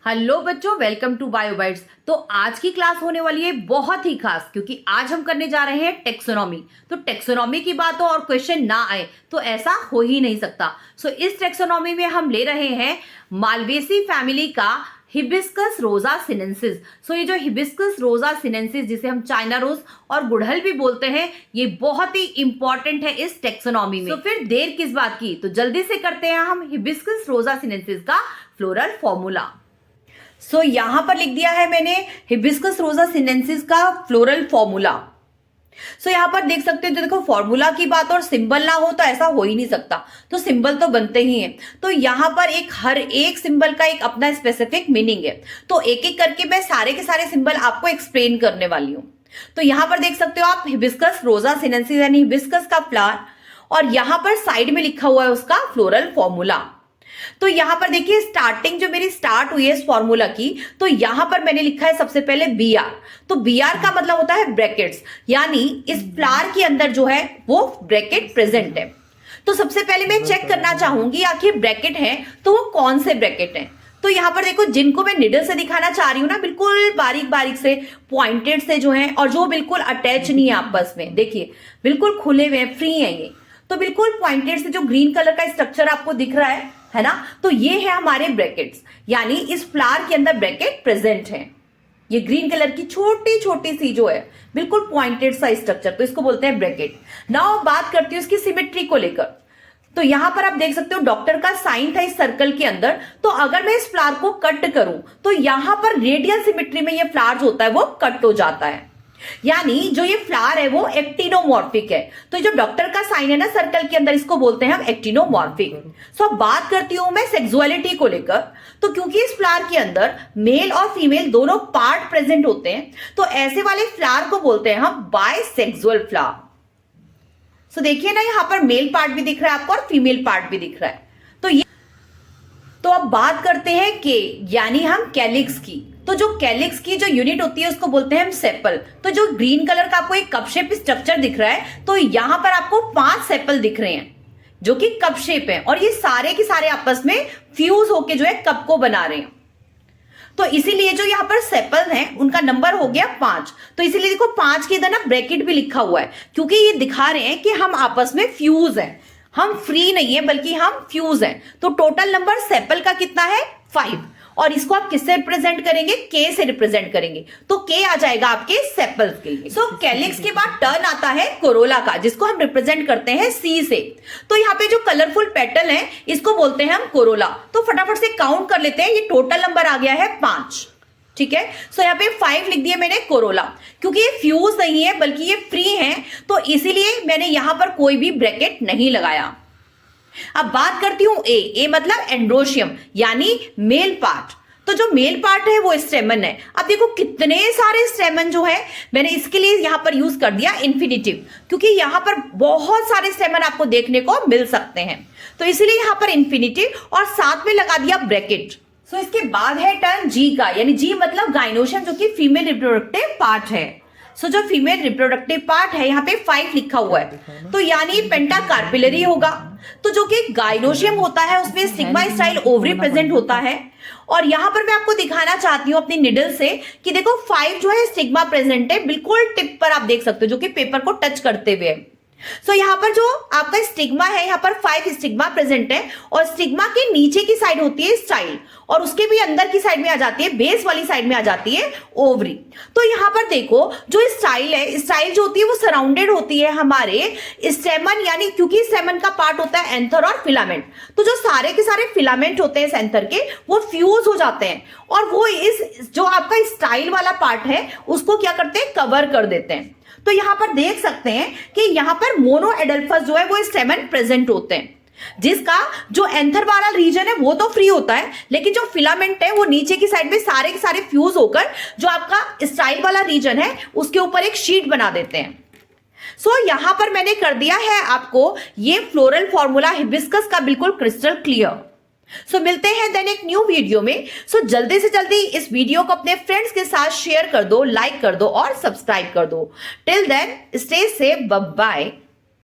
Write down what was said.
Hello बच्चों, welcome to बायोबाइट्स। तो आज की क्लास होने वाली है बहुत ही खास, क्योंकि आज हम करने जा रहे हैं टेक्सोनॉमी। तो टेक्सोनॉमी की बात हो और क्वेश्चन ना आए तो ऐसा हो ही नहीं सकता। इस टेक्सोनॉमी में हम ले रहे हैं मालवेसी फैमिली का हिबिस्कस रोजा सिनेंसिस। ये जो हिबिस्कस रोजा सिनेंसिस, जिसे हम चाइना रोज और गुड़हल भी बोलते हैं, ये बहुत ही इंपॉर्टेंट है इस टेक्सोनॉमी में। फिर देर किस बात की, तो जल्दी से करते हैं हम हिबिस्कस रोजा सिनेंसिस का फ्लोरल फॉर्मूला। यहां पर लिख दिया है मैंने हिबिस्कस रोजा सिनेंसिस का फ्लोरल फॉर्मूला। यहां पर देख सकते हो, जो देखो फॉर्मूला की बात और सिंबल ना हो तो ऐसा हो ही नहीं सकता, तो सिंबल तो बनते ही हैं। तो यहां पर हर एक सिंबल का एक अपना स्पेसिफिक मीनिंग है। तो एक एक करके मैं सारे के सारे सिंबल आपको एक्सप्लेन करने वाली हूं। तो यहां पर देख सकते हो आप हिबिस्कस रोजा सिनेंसिस यानी हिबिस्कस का फ्लावर, और यहां पर साइड में लिखा हुआ है उसका फ्लोरल फॉर्मूला। तो यहां पर देखिए स्टार्टिंग जो मेरी स्टार्ट हुई है इस फॉर्मूला की, तो यहां पर मैंने लिखा है सबसे पहले बी आर। तो बी आर का मतलब होता है ब्रैकेट्स, यानी इस फ्लावर के अंदर जो है वो ब्रैकेट प्रेजेंट है। तो सबसे पहले मैं चेक करना चाहूंगी आखिर ब्रैकेट है तो वो कौन से ब्रैकेट हैं। तो यहां पर देखो, जिनको मैं निडल से दिखाना चाह रही हूं ना, बिल्कुल बारीक बारीक से पॉइंटेड से जो है, और जो बिल्कुल अटैच नहीं है आपस में, देखिए बिल्कुल खुले हुए फ्री है ये। तो बिल्कुल पॉइंटेड से जो ग्रीन कलर का स्ट्रक्चर आपको दिख रहा है ना, तो ये है हमारे ब्रैकेट्स, यानी इस फ्लावर के अंदर ब्रैकेट प्रेजेंट है। ये ग्रीन कलर की छोटी छोटी सी जो है बिल्कुल पॉइंटेड सा स्ट्रक्चर, तो इसको बोलते हैं ब्रैकेट। नाउ बात करती हूँ इसकी सिमेट्री को लेकर। तो यहां पर आप देख सकते हो डॉक्टर का साइन था इस सर्कल के अंदर। तो अगर मैं इस फ्लावर को कट करूं तो यहां पर रेडियल सिमेट्री में ये फ्लावर जो होता है वो कट हो जाता है, यानी जो ये फ्लावर है वो एक्टिनोमॉर्फिक है। तो जो डॉक्टर का साइन है ना सर्कल के अंदर, इसको बोलते हैं हम एक्टिनोमॉर्फिक। अब बात करती हूं मैं सेक्सुअलिटी को लेकर। तो क्योंकि इस फ्लावर के अंदर मेल और फीमेल दोनों पार्ट प्रेजेंट होते हैं, तो ऐसे वाले फ्लावर को बोलते हैं हम बायसेक्सुअल फ्लावर। देखिए ना, यहां पर मेल पार्ट भी दिख रहा है आपको और फीमेल पार्ट भी दिख रहा है। तो अब बात करते हैं के, यानी हम कैलिक्स की। तो जो कैलिक्स की जो यूनिट होती है उसको बोलते हैं हम सेपल। तो जो ग्रीन कलर का आपको एक कप शेप स्ट्रक्चर दिख रहा है, तो यहां पर आपको 5 सेपल दिख रहे हैं जो कि कप शेप है, और ये सारे के सारे आपस में फ्यूज होके जो है कप को बना रहे हैं। तो इसीलिए जो यहाँ पर सेपल हैं उनका नंबर हो गया 5। तो इसीलिए देखो 5 के इधर ना ब्रैकेट भी लिखा हुआ है, क्योंकि ये दिखा रहे हैं कि हम आपस में फ्यूज हैं, हम फ्री नहीं है बल्कि हम फ्यूज हैं। तो टोटल नंबर सेपल का कितना है 5, और इसको आप किससे रिप्रेजेंट करेंगे, के से रिप्रेजेंट करेंगे। तो के आ जाएगा आपके सेपल्स के लिए। कैलिक्स के बाद टर्न आता है कोरोला का, जिसको हम रिप्रेजेंट करते हैं सी से। तो यहाँ पे जो कलरफुल पेटल है इसको बोलते हैं हम कोरोला। तो फटाफट से काउंट कर लेते हैं, ये टोटल नंबर आ गया है 5। ठीक है, यहाँ पे 5 लिख दिया मैंने कोरोला। क्योंकि ये फ्यूज नहीं है बल्कि ये फ्री है, तो इसीलिए मैंने यहां पर कोई भी ब्रैकेट नहीं लगाया। अब बात करती हूं ए मतलब एंड्रोशियम, यानी मेल पार्ट। तो जो मेल पार्ट है वो स्टेमन है। अब देखो कितने सारे स्टेमन जो है, मैंने इसके लिए यहां पर यूज कर दिया इन्फिनिटिव, क्योंकि यहां पर बहुत सारे स्टेमन आपको देखने को मिल सकते हैं, तो इसीलिए यहां पर इन्फिनिटिव और साथ में लगा दिया ब्रैकेट। इसके बाद है टर्न जी का, यानी जी मतलब गाइनोशियम, जो कि फीमेल रिप्रोडक्टिव पार्ट है। जो फीमेल रिप्रोडक्टिव पार्ट है यहाँ पे 5 लिखा हुआ है, तो यानी पेंटाकार्पिलरी होगा। तो जो कि गाइनोशियम होता है उसमें स्टिग्मा स्टाइल ओवरी प्रेजेंट होता है। और यहां पर मैं आपको दिखाना चाहती हूं अपनी निडल से कि देखो 5 जो है स्टिग्मा प्रेजेंट है, बिल्कुल टिप पर आप देख सकते हो, जो कि पेपर को टच करते हुए। यहाँ पर जो आपका स्टिग्मा है, यहाँ पर 5 स्टिग्मा प्रेजेंट है, और स्टिग्मा के नीचे की साइड होती है स्टाइल, और उसके भी अंदर की साइड में आ जाती है, बेस वाली साइड में आ जाती है ओवरी। तो यहाँ पर देखो जो स्टाइल है, स्टाइल जो होती है वो सराउंडेड होती है हमारे स्टेमन, यानी क्योंकि स्टेमन का पार्ट होता है एंथर और फिलामेंट। तो जो सारे के सारे फिलामेंट होते हैं एंथर के, वो फ्यूज हो जाते हैं, और वो इस जो आपका स्टाइल वाला पार्ट है उसको क्या करते हैं, कवर कर देते हैं। तो यहां पर देख सकते हैं कि यहां पर मोनो एडल्फस जो है वो स्टेमन प्रेजेंट होते हैं, जिसका जो एंथर वाला रीजन है वो तो फ्री होता है, लेकिन जो फिलामेंट है वो नीचे की साइड में सारे के सारे फ्यूज होकर जो आपका स्टाइल वाला रीजन है उसके ऊपर एक शीट बना देते हैं। यहां पर मैंने कर दिया है आपको ये फ्लोरल फॉर्मूला हिबिस्कस का बिल्कुल क्रिस्टल क्लियर। मिलते हैं देन एक न्यू वीडियो में। जल्दी से जल्दी इस वीडियो को अपने फ्रेंड्स के साथ शेयर कर दो, लाइक कर दो और सब्सक्राइब कर दो। Till then stay safe, bye bye.